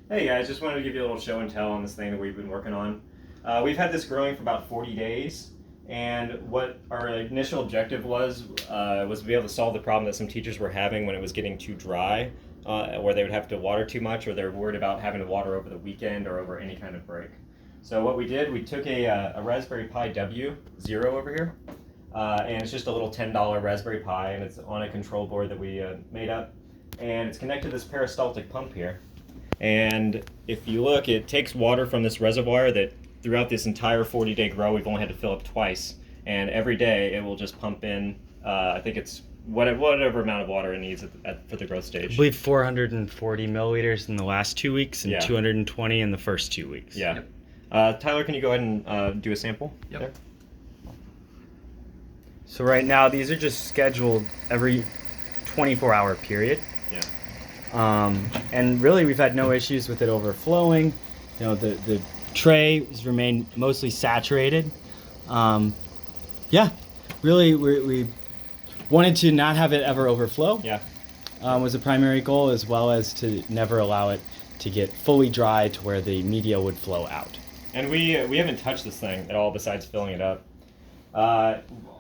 Hey guys, just wanted to give you a little show and tell on this thing that we've been working on. We've had this growing for about 40 days, and what our initial objective was to be able to solve the problem that some teachers were having when it was getting too dry, where they would have to water too much, or they're worried about having to water over the weekend or over any kind of break. So what we did, we took a Raspberry Pi W0 over here, and it's just a little $10 Raspberry Pi, and it's on a control board that we made up, and it's connected to this peristaltic pump here. And if you look, it takes water from this reservoir that throughout this entire 40-day grow, we've only had to fill up twice. And every day it will just pump in, I think it's whatever amount of water it needs for the growth stage. I believe 440 milliliters in the last 2 weeks and Yeah. 220 in the first 2 weeks. Yeah. Tyler, can you go ahead and do a sample? Yep. There? So right now, these are just scheduled every 24-hour period. Yeah. And really, we've had no issues with it overflowing. You know, the tray has remained mostly saturated. Yeah, really, we wanted to not have it ever overflow. Yeah. Was the primary goal, as well as to never allow it to get fully dry to where the media would flow out. And we haven't touched this thing at all besides filling it up.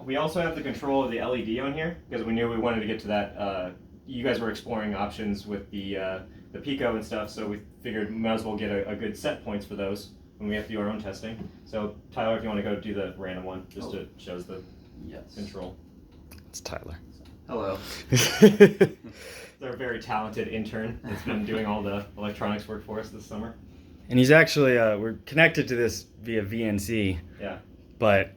We also have the control of the LED on here because we knew we wanted to get to that. You guys were exploring options with the Pico and stuff, so we figured we might as well get a good set points for those when we have to do our own testing. So Tyler, if you want to go do the random one, just to shows the control. It's Tyler. Hello. They're a very talented intern that's been doing all the electronics work for us this summer. And he's actually, we're connected to this via VNC, Yeah. but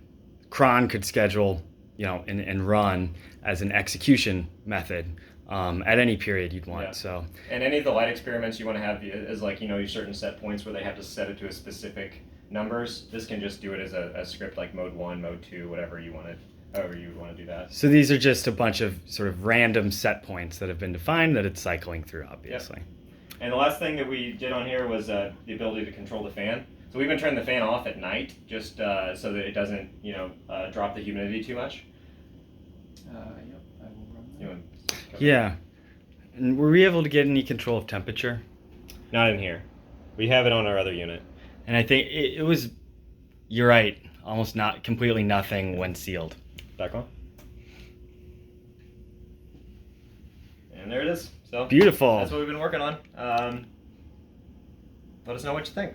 cron could schedule, you know, and run as an execution method at any period you'd want. Yeah. So. And any of the light experiments you want to have is like, you know, your certain set points where they have to set it to a specific numbers. This can just do it as a script like mode 1, mode 2, whatever you wanted, however you would want to do that. So these are just a bunch of sort of random set points that have been defined that it's cycling through, obviously. Yep. And the last thing that we did on here was the ability to control the fan. So we've been turning the fan off at night just so that it doesn't, you know, drop the humidity too much. Yep, I will run that. You want to cover Yeah. And were we able to get any control of temperature? that? Not in here. We have it on our other unit. And I think it was, you're right, almost not completely nothing when sealed. Back on. And there it is. So Beautiful. that's what we've been working on. Let us know what you think.